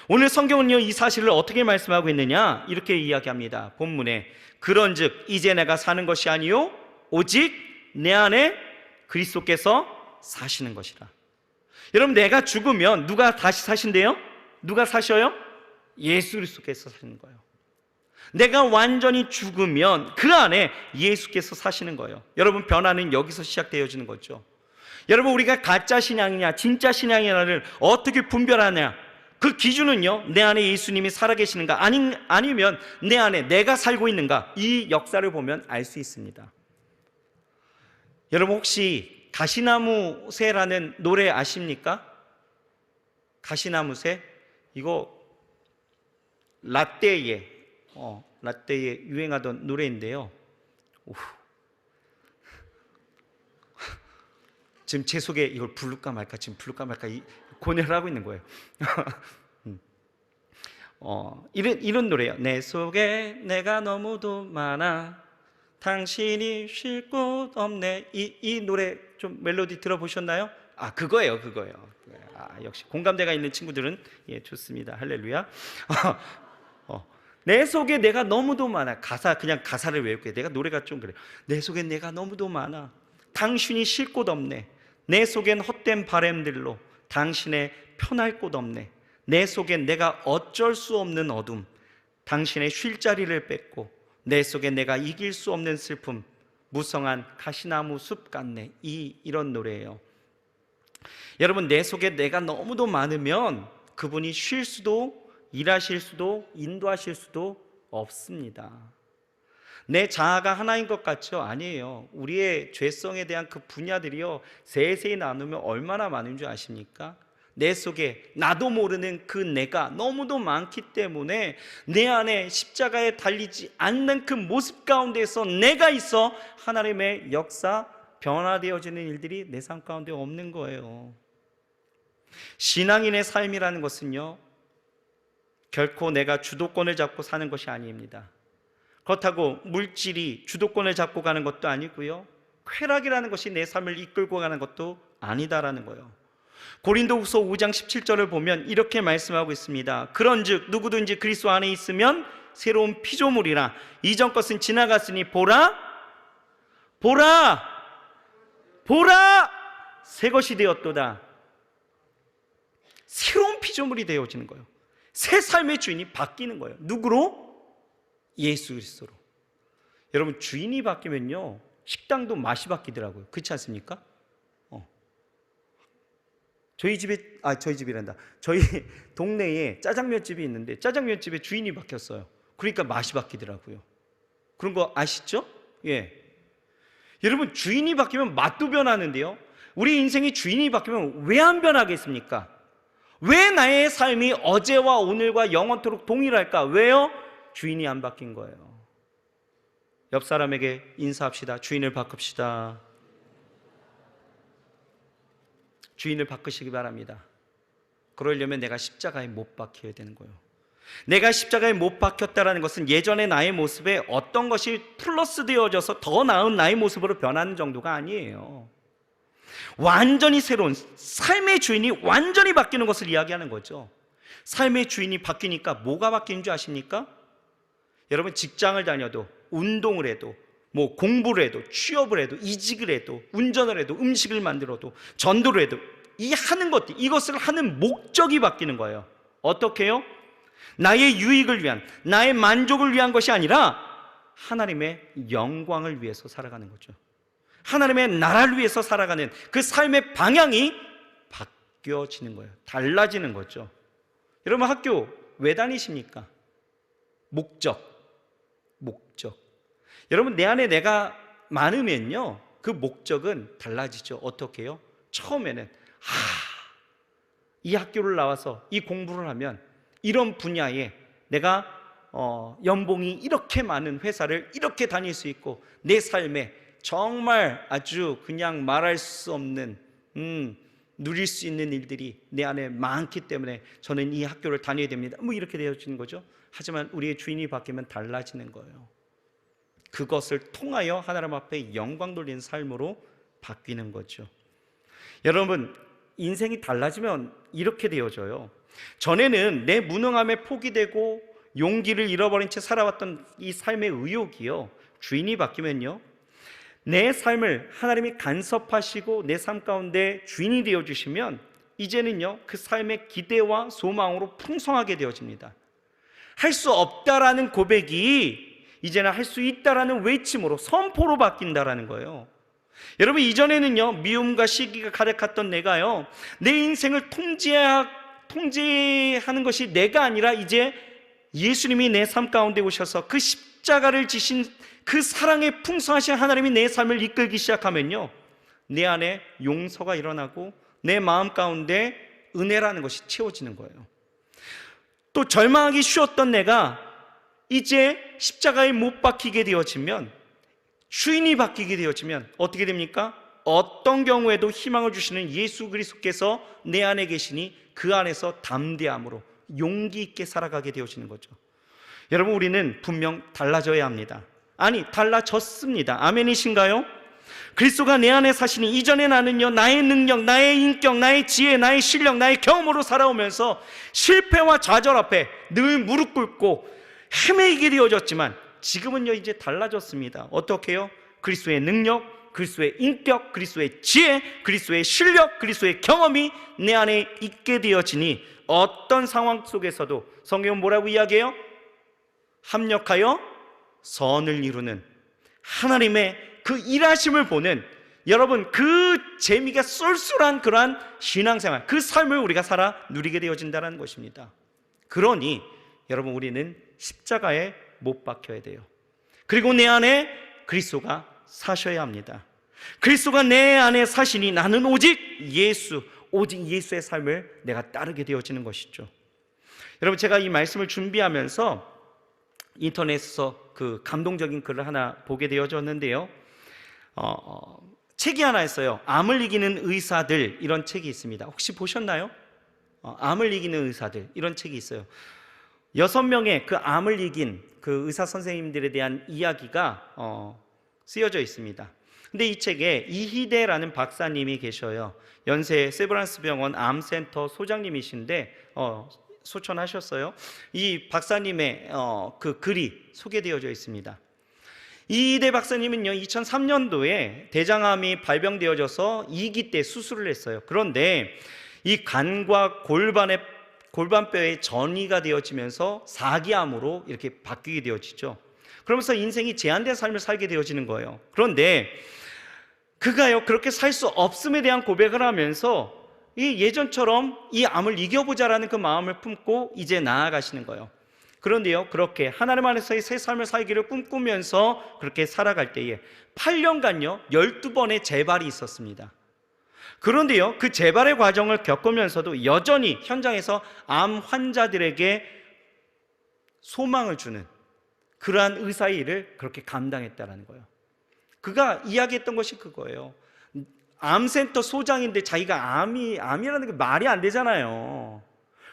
오늘 성경은요 이 사실을 어떻게 말씀하고 있느냐 이렇게 이야기합니다. 본문에 그런즉 이제 내가 사는 것이 아니요 오직 내 안에 그리스도께서 사시는 것이라. 여러분 내가 죽으면 누가 다시 사신대요? 누가 사셔요? 예수 그리스도께서 사시는 거예요. 내가 완전히 죽으면 그 안에 예수께서 사시는 거예요. 여러분 변화는 여기서 시작되어지는 거죠. 여러분 우리가 가짜 신앙이냐 진짜 신앙이냐를 어떻게 분별하냐, 그 기준은요 내 안에 예수님이 살아계시는가 아니면 내 안에 내가 살고 있는가, 이 역사를 보면 알 수 있습니다. 여러분 혹시 가시나무 새라는 노래 아십니까? 가시나무 새? 이거 라떼에 유행하던 노래인데요. 지금 제 속에 이걸 부를까 말까 고뇌를 하고 있는 거예요. 이런 노래예요. 내 속에 내가 너무도 많아 당신이 쉴 곳 없네. 이 노래 좀 멜로디 들어보셨나요? 그거예요. 역시 공감대가 있는 친구들은 좋습니다. 할렐루야. 내 속에 내가 너무도 많아. 그냥 가사를 외울게요. 내가 노래가 좀 그래요. 내 속에 내가 너무도 많아 당신이 쉴 곳 없네. 내 속엔 헛된 바램들로 당신의 편할 곳 없네. 내 속엔 내가 어쩔 수 없는 어둠 당신의 쉴 자리를 뺏고 내 속에 내가 이길 수 없는 슬픔 무성한 가시나무 숲 같네. 이런 노래예요. 여러분 내 속에 내가 너무도 많으면 그분이 쉴 수도 일하실 수도 인도하실 수도 없습니다. 내 자아가 하나인 것 같죠? 아니에요. 우리의 죄성에 대한 그 분야들이요 세세히 나누면 얼마나 많은 줄 아십니까? 내 속에 나도 모르는 그 내가 너무도 많기 때문에 내 안에 십자가에 달리지 않는 그 모습 가운데서 내가 있어 하나님의 역사 변화되어지는 일들이 내 삶 가운데 없는 거예요. 신앙인의 삶이라는 것은요 결코 내가 주도권을 잡고 사는 것이 아닙니다. 그렇다고 물질이 주도권을 잡고 가는 것도 아니고요 쾌락이라는 것이 내 삶을 이끌고 가는 것도 아니다라는 거예요. 고린도후서 5장 17절을 보면 이렇게 말씀하고 있습니다. 그런즉 누구든지 그리스도 안에 있으면 새로운 피조물이라 이전 것은 지나갔으니 보라 새 것이 되었도다. 새로운 피조물이 되어지는 거예요. 새 삶의 주인이 바뀌는 거예요. 누구로? 예수 그리스도로. 여러분 주인이 바뀌면요 식당도 맛이 바뀌더라고요. 그렇지 않습니까? 저희 동네에 짜장면집이 있는데 짜장면집에 주인이 바뀌었어요. 그러니까 맛이 바뀌더라고요. 그런 거 아시죠? 여러분 주인이 바뀌면 맛도 변하는데요 우리 인생이 주인이 바뀌면 왜 안 변하겠습니까? 왜 나의 삶이 어제와 오늘과 영원토록 동일할까? 왜요? 주인이 안 바뀐 거예요. 옆 사람에게 인사합시다. 주인을 바꿉시다. 주인을 바꾸시기 바랍니다. 그러려면 내가 십자가에 못 박혀야 되는 거예요. 내가 십자가에 못 박혔다는 것은 예전의 나의 모습에 어떤 것이 플러스 되어져서 더 나은 나의 모습으로 변하는 정도가 아니에요. 완전히 새로운 삶의 주인이 완전히 바뀌는 것을 이야기하는 거죠. 삶의 주인이 바뀌니까 뭐가 바뀌는 줄 아십니까? 여러분 직장을 다녀도 운동을 해도 뭐 공부를 해도, 취업을 해도, 이직을 해도, 운전을 해도, 음식을 만들어도, 전도를 해도, 이 하는 것들, 이것을 하는 목적이 바뀌는 거예요. 어떻게 해요? 나의 유익을 위한, 나의 만족을 위한 것이 아니라 하나님의 영광을 위해서 살아가는 거죠. 하나님의 나라를 위해서 살아가는 그 삶의 방향이 바뀌어지는 거예요. 달라지는 거죠. 여러분, 학교 왜 다니십니까? 목적. 여러분, 내 안에 내가 많으면요, 그 목적은 달라지죠. 어떻게 해요? 처음에는 이 학교를 나와서 이 공부를 하면 이런 분야에 내가 연봉이 이렇게 많은 회사를 이렇게 다닐 수 있고, 내 삶에 정말 아주 그냥 말할 수 없는 누릴 수 있는 일들이 내 안에 많기 때문에 저는 이 학교를 다녀야 됩니다, 뭐 이렇게 되어지는 거죠. 하지만 우리의 주인이 바뀌면 달라지는 거예요. 그것을 통하여 하나님 앞에 영광 돌리는 삶으로 바뀌는 거죠. 여러분, 인생이 달라지면 이렇게 되어져요. 전에는 내 무능함에 포기되고 용기를 잃어버린 채 살아왔던 이 삶의 의욕이요, 주인이 바뀌면요, 내 삶을 하나님이 간섭하시고 내 삶 가운데 주인이 되어주시면 이제는요, 그 삶의 기대와 소망으로 풍성하게 되어집니다. 할 수 없다라는 고백이 이제는 할 수 있다라는 외침으로, 선포로 바뀐다라는 거예요. 여러분, 이전에는요, 미움과 시기가 가득했던 내가요, 내 인생을 통제하는 것이 내가 아니라 이제 예수님이 내 삶 가운데 오셔서 그 십자가를 지신 그 사랑의 풍성하신 하나님이 내 삶을 이끌기 시작하면요, 내 안에 용서가 일어나고 내 마음 가운데 은혜라는 것이 채워지는 거예요. 또 절망하기 쉬웠던 내가 이제 십자가에 못 박히게 되어지면, 주인이 바뀌게 되어지면 어떻게 됩니까? 어떤 경우에도 희망을 주시는 예수 그리스도께서 내 안에 계시니 그 안에서 담대함으로 용기 있게 살아가게 되어지는 거죠. 여러분, 우리는 분명 달라져야 합니다. 아니, 달라졌습니다. 아멘이신가요? 그리스도가 내 안에 사시니 이전에 나는요, 나의 능력, 나의 인격, 나의 지혜, 나의 실력, 나의 경험으로 살아오면서 실패와 좌절 앞에 늘 무릎 꿇고 헤매이게 되어졌지만 지금은요, 이제 달라졌습니다. 어떻게 해요? 그리스도의 능력, 그리스도의 인격, 그리스도의 지혜, 그리스도의 실력, 그리스도의 경험이 내 안에 있게 되어지니 어떤 상황 속에서도 성경은 뭐라고 이야기해요? 합력하여 선을 이루는 하나님의 그 일하심을 보는, 여러분, 그 재미가 쏠쏠한 그러한 신앙생활, 그 삶을 우리가 살아 누리게 되어진다는 것입니다. 그러니 여러분, 우리는 십자가에 못 박혀야 돼요. 그리고 내 안에 그리스도가 사셔야 합니다. 그리스도가 내 안에 사시니 나는 오직 예수의 삶을 내가 따르게 되어지는 것이죠. 여러분, 제가 이 말씀을 준비하면서 인터넷에서 그 감동적인 글을 하나 보게 되어졌는데요, 책이 하나 있어요. 암을 이기는 의사들, 이런 책이 있습니다. 혹시 보셨나요? 암을 이기는 의사들, 이런 책이 있어요. 6명의 그 암을 이긴 그 의사 선생님들에 대한 이야기가 쓰여져 있습니다. 근데 이 책에 이희대라는 박사님이 계셔요. 연세 세브란스 병원 암센터 소장님이신데 소천하셨어요. 이 박사님의 그 글이 소개되어져 있습니다. 이희대 박사님은요, 2003년도에 대장암이 발병되어져서 2기 때 수술을 했어요. 그런데 이 간과 골반뼈에 전이가 되어지면서 4기암으로 이렇게 바뀌게 되어지죠. 그러면서 인생이 제한된 삶을 살게 되어지는 거예요. 그런데 그가요, 그렇게 살 수 없음에 대한 고백을 하면서 이 예전처럼 이 암을 이겨보자라는 그 마음을 품고 이제 나아가시는 거예요. 그런데요, 그렇게 하나님 안에서의 새 삶을 살기를 꿈꾸면서 그렇게 살아갈 때에 8년간요 12번의 재발이 있었습니다. 그런데요, 그 재발의 과정을 겪으면서도 여전히 현장에서 암 환자들에게 소망을 주는 그러한 의사의 일을 그렇게 감당했다라는 거예요. 그가 이야기했던 것이 그거예요. 암센터 소장인데 자기가 암이라는 게 말이 안 되잖아요.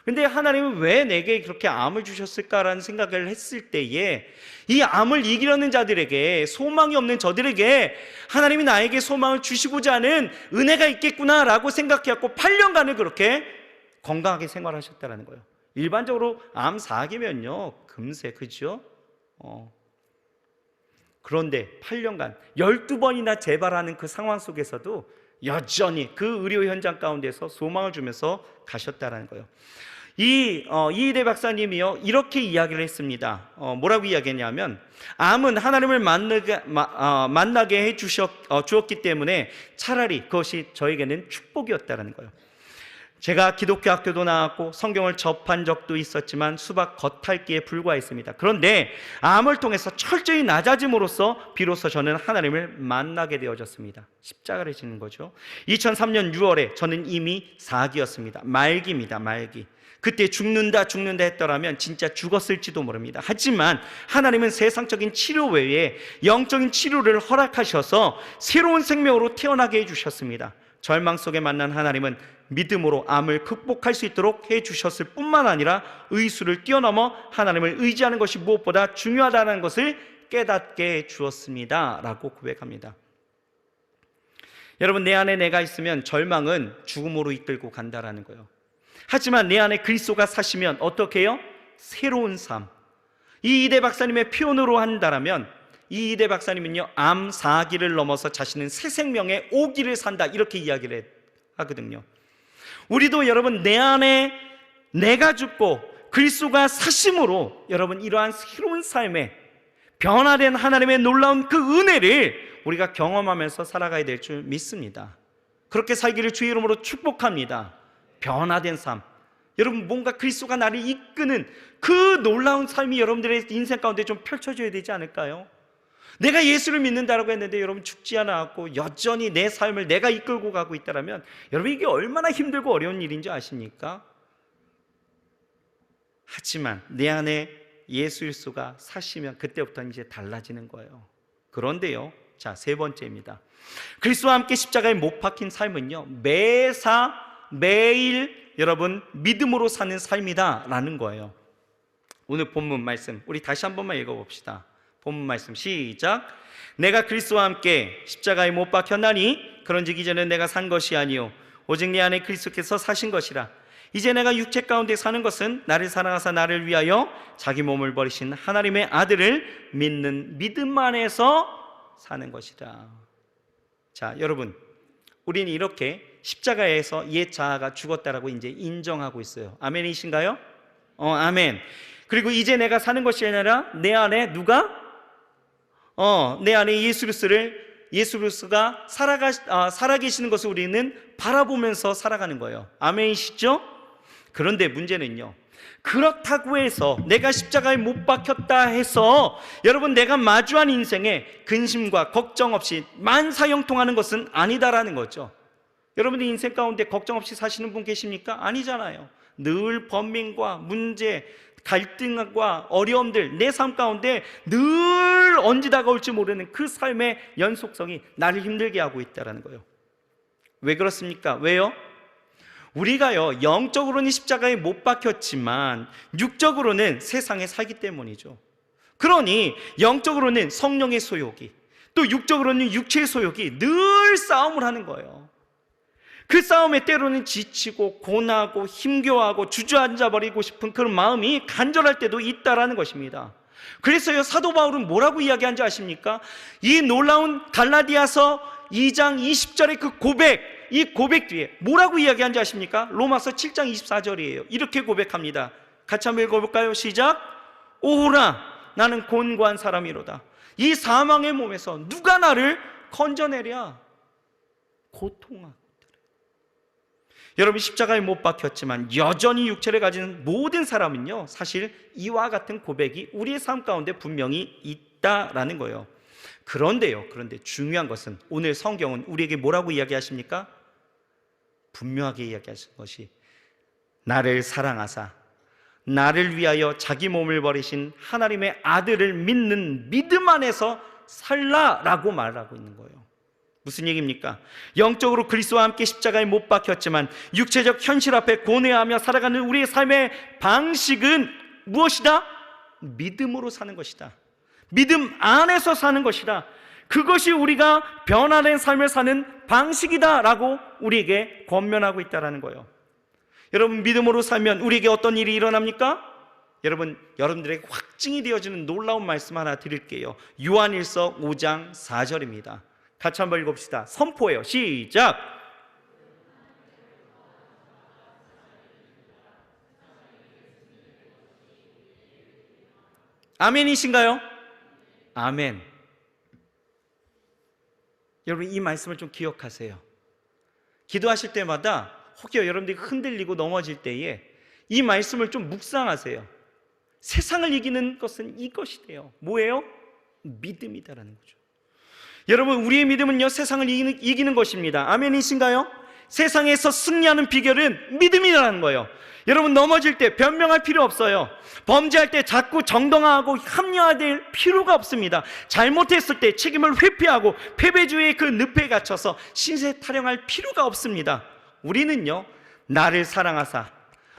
근데 하나님은 왜 내게 그렇게 암을 주셨을까라는 생각을 했을 때에 이 암을 이기려는 자들에게, 소망이 없는 저들에게 하나님이 나에게 소망을 주시고자 하는 은혜가 있겠구나라고 생각해갖고 8년간을 그렇게 건강하게 생활하셨다는 거예요. 일반적으로 암 4기면요 금세, 그죠? 그런데 8년간 12번이나 재발하는 그 상황 속에서도 여전히 그 의료 현장 가운데서 소망을 주면서 가셨다는 거예요. 이희대 박사님이요 이렇게 이야기를 했습니다. 뭐라고 이야기했냐면, 암은 하나님을 만나게 해 주었기 때문에 차라리 그것이 저에게는 축복이었다는 거예요. 제가 기독교 학교도 나왔고 성경을 접한 적도 있었지만 수박 겉핥기에 불과했습니다. 그런데 암을 통해서 철저히 낮아짐으로써 비로소 저는 하나님을 만나게 되어졌습니다. 십자가를 지는 거죠. 2003년 6월에 저는 이미 4기였습니다. 말기입니다. 말기. 그때 죽는다 했더라면 진짜 죽었을지도 모릅니다. 하지만 하나님은 세상적인 치료 외에 영적인 치료를 허락하셔서 새로운 생명으로 태어나게 해주셨습니다. 절망 속에 만난 하나님은 믿음으로 암을 극복할 수 있도록 해주셨을 뿐만 아니라 의수를 뛰어넘어 하나님을 의지하는 것이 무엇보다 중요하다는 것을 깨닫게 해주었습니다 라고 고백합니다. 여러분, 내 안에 내가 있으면 절망은 죽음으로 이끌고 간다라는 거예요. 하지만 내 안에 그리스도가 사시면 어떻게 해요? 새로운 삶. 이희대 박사님의 표현으로 한다면, 이희대 박사님은요 암 4기를 넘어서 자신은 새 생명의 5기를 산다 이렇게 이야기를 하거든요. 우리도 여러분 내 안에 내가 죽고 그리스도가 사심으로 여러분 이러한 새로운 삶에 변화된 하나님의 놀라운 그 은혜를 우리가 경험하면서 살아가야 될 줄 믿습니다. 그렇게 살기를 주의 이름으로 축복합니다. 변화된 삶, 여러분 뭔가 그리스도가 나를 이끄는 그 놀라운 삶이 여러분들의 인생 가운데 좀 펼쳐져야 되지 않을까요? 내가 예수를 믿는다고 했는데 여러분 죽지 않았고 여전히 내 삶을 내가 이끌고 가고 있다면 여러분 이게 얼마나 힘들고 어려운 일인지 아십니까? 하지만 내 안에 예수 그리스도가 사시면 그때부터 이제 달라지는 거예요. 그런데요, 자, 세 번째입니다. 그리스도와 함께 십자가에 못 박힌 삶은요 매일 여러분 믿음으로 사는 삶이다 라는 거예요. 오늘 본문 말씀 우리 다시 한 번만 읽어봅시다. 본문 말씀 시작. 내가 그리스도와 함께 십자가에 못 박혔나니 그런즉 이제는 내가 산 것이 아니요 오직 내 안에 그리스도께서 사신 것이라. 이제 내가 육체 가운데 사는 것은 나를 사랑하사 나를 위하여 자기 몸을 버리신 하나님의 아들을 믿는 믿음 안에서 사는 것이다. 자, 여러분 우리는 이렇게 십자가에서 옛 자아가 죽었다라고 이제 인정하고 있어요. 아멘이신가요? 아멘. 그리고 이제 내가 사는 것이 아니라 내 안에 누가? 내 안에 예수 그리스도가 살아계시는 것을 우리는 바라보면서 살아가는 거예요. 아멘이시죠? 그런데 문제는요, 그렇다고 해서 내가 십자가에 못 박혔다 해서 여러분 내가 마주한 인생에 근심과 걱정 없이 만사형통하는 것은 아니다라는 거죠. 여러분들 인생 가운데 걱정 없이 사시는 분 계십니까? 아니잖아요. 늘 번민과 문제, 갈등과 어려움들 내 삶 가운데 늘 언제 다가올지 모르는 그 삶의 연속성이 나를 힘들게 하고 있다는 거예요. 왜 그렇습니까? 왜요? 우리가요 영적으로는 십자가에 못 박혔지만 육적으로는 세상에 살기 때문이죠. 그러니 영적으로는 성령의 소욕이, 또 육적으로는 육체의 소욕이 늘 싸움을 하는 거예요. 그 싸움에 때로는 지치고 고나고 힘겨워하고 주저앉아버리고 싶은 그런 마음이 간절할 때도 있다라는 것입니다. 그래서요 사도 바울은 뭐라고 이야기한지 아십니까? 이 놀라운 갈라디아서 2장 20절의 그 고백, 이 고백 뒤에 뭐라고 이야기한지 아십니까? 로마서 7장 24절이에요. 이렇게 고백합니다. 같이 한번 읽어볼까요? 시작. 오호라 나는 곤고한 사람이로다. 이 사망의 몸에서 누가 나를 건져내랴. 고통하고. 여러분 십자가에 못 박혔지만 여전히 육체를 가진 모든 사람은요 사실 이와 같은 고백이 우리의 삶 가운데 분명히 있다라는 거예요. 그런데 중요한 것은 오늘 성경은 우리에게 뭐라고 이야기하십니까? 분명하게 이야기하신 것이 나를 사랑하사 나를 위하여 자기 몸을 버리신 하나님의 아들을 믿는 믿음 안에서 살라라고 말하고 있는 거예요. 무슨 얘기입니까? 영적으로 그리스도와 함께 십자가에 못 박혔지만 육체적 현실 앞에 고뇌하며 살아가는 우리의 삶의 방식은 무엇이다? 믿음으로 사는 것이다. 믿음 안에서 사는 것이다. 그것이 우리가 변화된 삶을 사는 방식이다 라고 우리에게 권면하고 있다는 거예요. 여러분 믿음으로 살면 우리에게 어떤 일이 일어납니까? 여러분들에게 확증이 되어지는 놀라운 말씀 하나 드릴게요. 요한일서 5장 4절입니다. 같이 한번 읽읍시다. 선포해요. 시작. 아멘이신가요? 아멘. 여러분, 이 말씀을 좀 기억하세요. 기도하실 때마다 혹여 여러분들이 흔들리고 넘어질 때에 이 말씀을 좀 묵상하세요. 세상을 이기는 것은 이것이 돼요. 뭐예요? 믿음이다라는 거죠. 여러분, 우리의 믿음은요, 세상을 이기는 것입니다. 아멘이신가요? 세상에서 승리하는 비결은 믿음이라는 거예요. 여러분, 넘어질 때 변명할 필요 없어요. 범죄할 때 자꾸 정당화하고 합리화될 필요가 없습니다. 잘못했을 때 책임을 회피하고 패배주의의 그 늪에 갇혀서 신세 타령할 필요가 없습니다. 우리는요, 나를 사랑하사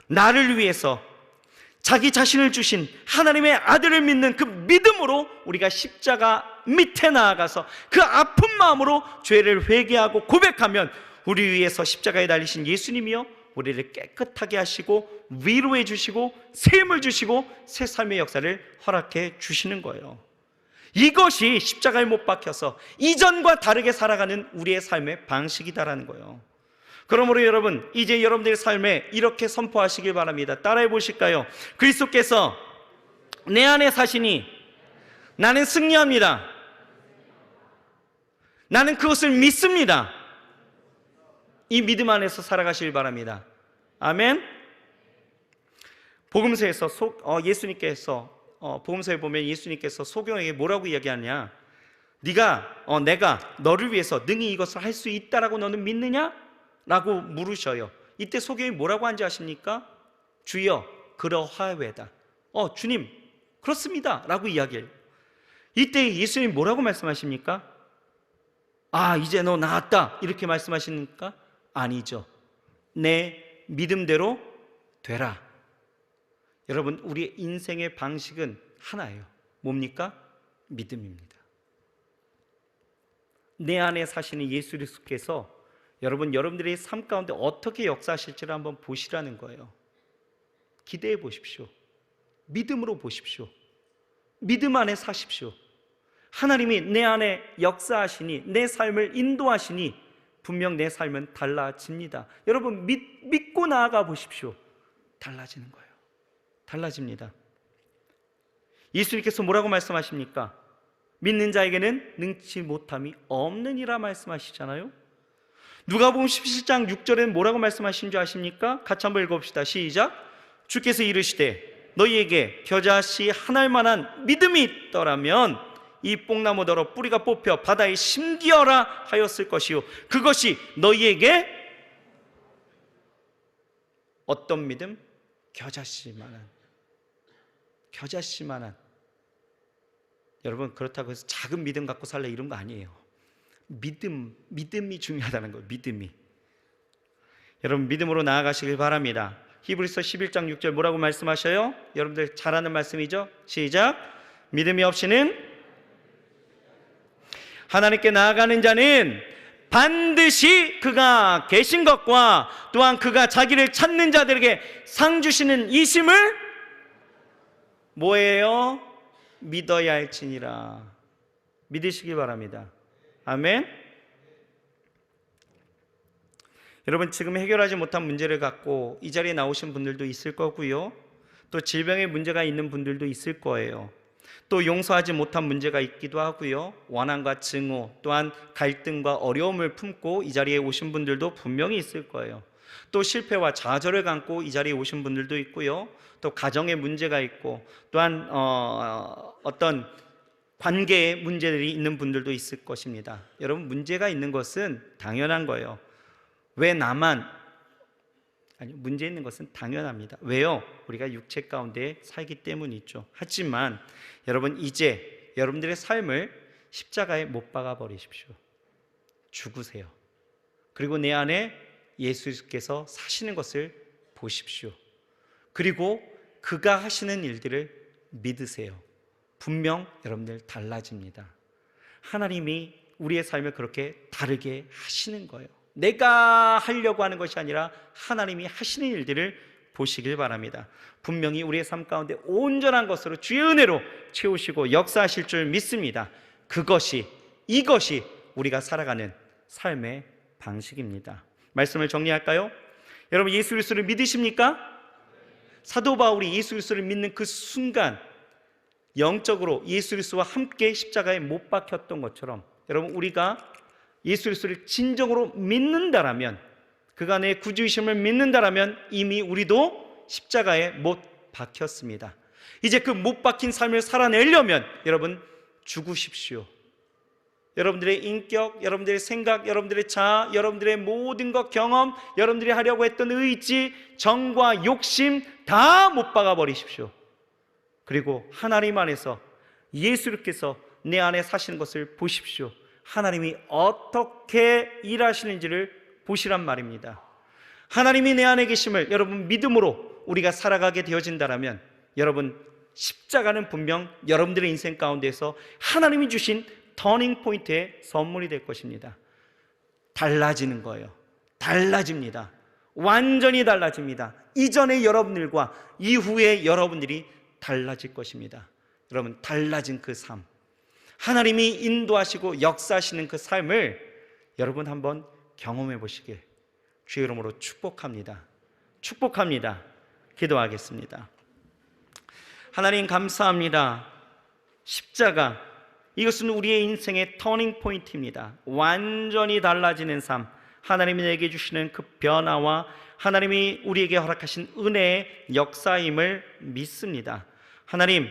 나를 위해서 자기 자신을 주신 하나님의 아들을 믿는 그 믿음으로 우리가 십자가 밑에 나아가서 그 아픈 마음으로 죄를 회개하고 고백하면 우리 위해서 십자가에 달리신 예수님이요, 우리를 깨끗하게 하시고 위로해 주시고 샘을 주시고 새 삶의 역사를 허락해 주시는 거예요. 이것이 십자가에 못 박혀서 이전과 다르게 살아가는 우리의 삶의 방식이다라는 거예요. 그러므로 여러분, 이제 여러분들의 삶에 이렇게 선포하시길 바랍니다. 따라해 보실까요? 그리스도께서 내 안에 사시니 나는 승리합니다. 나는 그것을 믿습니다. 이 믿음 안에서 살아가시길 바랍니다. 아멘. 복음서에서 예수님께서 복음서에 보면 예수님께서 소경에게 뭐라고 이야기하냐? 내가 너를 위해서 능히 이것을 할 수 있다라고 너는 믿느냐? 라고 물으셔요. 이때 소경이 뭐라고 한지 아십니까? 주여 그러하외다. 주님 그렇습니다 라고 이야기해요. 이때 예수님이 뭐라고 말씀하십니까? 이제 너 나았다 이렇게 말씀하십니까? 아니죠. 내 믿음대로 되라. 여러분, 우리의 인생의 방식은 하나예요. 뭡니까? 믿음입니다. 내 안에 사시는 예수 그리스도께서 여러분들의 삶 가운데 어떻게 역사하실지를 한번 보시라는 거예요. 기대해 보십시오. 믿음으로 보십시오. 믿음 안에 사십시오. 하나님이 내 안에 역사하시니, 내 삶을 인도하시니 분명 내 삶은 달라집니다. 여러분, 믿고 나아가 보십시오. 달라지는 거예요. 달라집니다. 예수님께서 뭐라고 말씀하십니까? 믿는 자에게는 능치 못함이 없느니라 말씀하시잖아요. 누가복음 17장 6절에는 뭐라고 말씀하신 줄 아십니까? 같이 한번 읽어봅시다. 시작. 주께서 이르시되 너희에게 겨자씨 한 알만한 믿음이 있더라면 이 뽕나무더러 뿌리가 뽑혀 바다에 심기어라 하였을 것이요, 그것이 너희에게 어떤 믿음? 겨자씨만한. 여러분, 그렇다고 해서 작은 믿음 갖고 살래 이런 거 아니에요. 믿음이 중요하다는 거예요. 믿음이. 여러분, 믿음으로 나아가시길 바랍니다. 히브리서 11장 6절 뭐라고 말씀하셔요? 여러분들 잘 아는 말씀이죠? 시작. 믿음이 없이는 하나님께 나아가는 자는 반드시 그가 계신 것과 또한 그가 자기를 찾는 자들에게 상 주시는 이심을 뭐예요? 믿어야 할지니라. 믿으시기 바랍니다. 아멘. 여러분, 지금 해결하지 못한 문제를 갖고 이 자리에 나오신 분들도 있을 거고요, 또 질병의 문제가 있는 분들도 있을 거예요. 또 용서하지 못한 문제가 있기도 하고요, 원한과 증오 또한 갈등과 어려움을 품고 이 자리에 오신 분들도 분명히 있을 거예요. 또 실패와 좌절을 감고 이 자리에 오신 분들도 있고요, 또 가정의 문제가 있고 또한 어떤 관계에 문제들이 있는 분들도 있을 것입니다. 여러분, 문제가 있는 것은 당연한 거예요. 왜 나만? 아니, 문제 있는 것은 당연합니다. 왜요? 우리가 육체 가운데 살기 때문이죠. 하지만 여러분, 이제 여러분들의 삶을 십자가에 못 박아 버리십시오. 죽으세요. 그리고 내 안에 예수께서 사시는 것을 보십시오. 그리고 그가 하시는 일들을 믿으세요. 분명 여러분들 달라집니다. 하나님이 우리의 삶을 그렇게 다르게 하시는 거예요. 내가 하려고 하는 것이 아니라 하나님이 하시는 일들을 보시길 바랍니다. 분명히 우리의 삶 가운데 온전한 것으로 주의 은혜로 채우시고 역사하실 줄 믿습니다. 이것이 우리가 살아가는 삶의 방식입니다. 말씀을 정리할까요? 여러분, 예수 그리스도를 믿으십니까? 사도 바울이 예수 그리스도를 믿는 그 순간 영적으로 예수 그리스도와 함께 십자가에 못 박혔던 것처럼, 여러분, 우리가 예수 그리스도를 진정으로 믿는다라면, 그가 내 구주이심을 믿는다라면 이미 우리도 십자가에 못 박혔습니다. 이제 그 못 박힌 삶을 살아내려면 여러분, 죽으십시오. 여러분들의 인격, 여러분들의 생각, 여러분들의 자아, 여러분들의 모든 것, 경험, 여러분들이 하려고 했던 의지, 정과 욕심 다 못 박아 버리십시오. 그리고 하나님 안에서 예수님께서 내 안에 사시는 것을 보십시오. 하나님이 어떻게 일하시는지를 보시란 말입니다. 하나님이 내 안에 계심을 여러분 믿음으로 우리가 살아가게 되어진다면 여러분, 십자가는 분명 여러분들의 인생 가운데서 하나님이 주신 터닝 포인트의 선물이 될 것입니다. 달라지는 거예요. 달라집니다. 완전히 달라집니다. 이전의 여러분들과 이후의 여러분들이 달라질 것입니다. 여러분, 달라진 그 삶, 하나님이 인도하시고 역사하시는 그 삶을 여러분 한번 경험해 보시길 주의 이름으로 축복합니다. 기도하겠습니다. 하나님, 감사합니다. 십자가, 이것은 우리의 인생의 터닝 포인트입니다. 완전히 달라지는 삶, 하나님이 내게 주시는 그 변화와 하나님이 우리에게 허락하신 은혜의 역사임을 믿습니다. 하나님,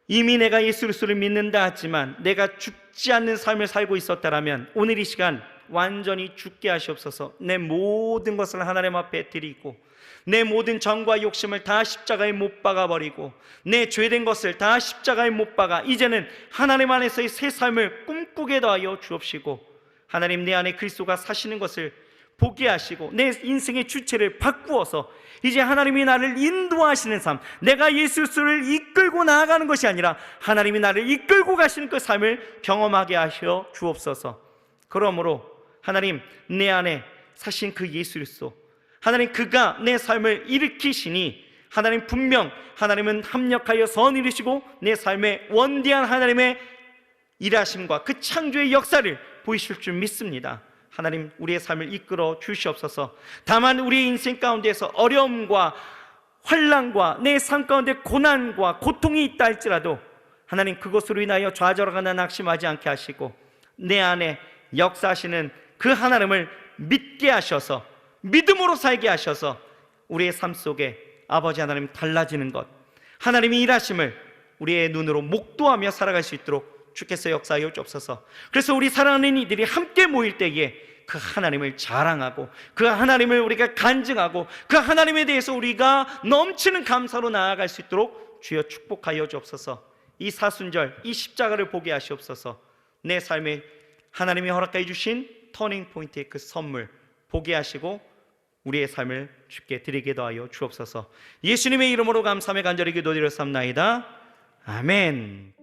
이미 내가 예수 그리스도를 믿는다 하지만 내가 죽지 않는 삶을 살고 있었다면 오늘 이 시간 완전히 죽게 하시옵소서. 내 모든 것을 하나님 앞에 드리고 내 모든 정과 욕심을 다 십자가에 못 박아버리고 내 죄된 것을 다 십자가에 못 박아 이제는 하나님 안에서의 새 삶을 꿈꾸게 하여 주옵시고, 하나님, 내 안에 그리스도가 사시는 것을 보게 하시고 내 인생의 주체를 바꾸어서 이제 하나님이 나를 인도하시는 삶, 내가 예수 그리스도를 이끌고 나아가는 것이 아니라 하나님이 나를 이끌고 가시는 그 삶을 경험하게 하셔 주옵소서. 그러므로 하나님, 내 안에 사신 그 예수 그리스도, 하나님, 그가 내 삶을 일으키시니 하나님, 분명 하나님은 합력하여 선을 이루시고 내 삶에 원대한 하나님의 일하심과 그 창조의 역사를 보이실 줄 믿습니다. 하나님, 우리의 삶을 이끌어 주시옵소서. 다만 우리의 인생 가운데서 어려움과 환난과 내 삶 가운데 고난과 고통이 있다 할지라도 하나님, 그것으로 인하여 좌절하거나 낙심하지 않게 하시고 내 안에 역사하시는 그 하나님을 믿게 하셔서 믿음으로 살게 하셔서 우리의 삶 속에 아버지 하나님 달라지는 것, 하나님이 일하심을 우리의 눈으로 목도하며 살아갈 수 있도록 주께서 역사하여 주옵소서. 그래서 우리 사랑하는 이들이 함께 모일 때에 그 하나님을 자랑하고 그 하나님을 우리가 간증하고 그 하나님에 대해서 우리가 넘치는 감사로 나아갈 수 있도록 주여 축복하여 주옵소서. 이 사순절, 이 십자가를 보게 하시옵소서. 내 삶에 하나님이 허락하여 주신 터닝 포인트의 그 선물 보게 하시고 우리의 삶을 주께 드리게 하여 주옵소서. 예수님의 이름으로 감사하며 간절히 기도드렸사옵나이다. 아멘.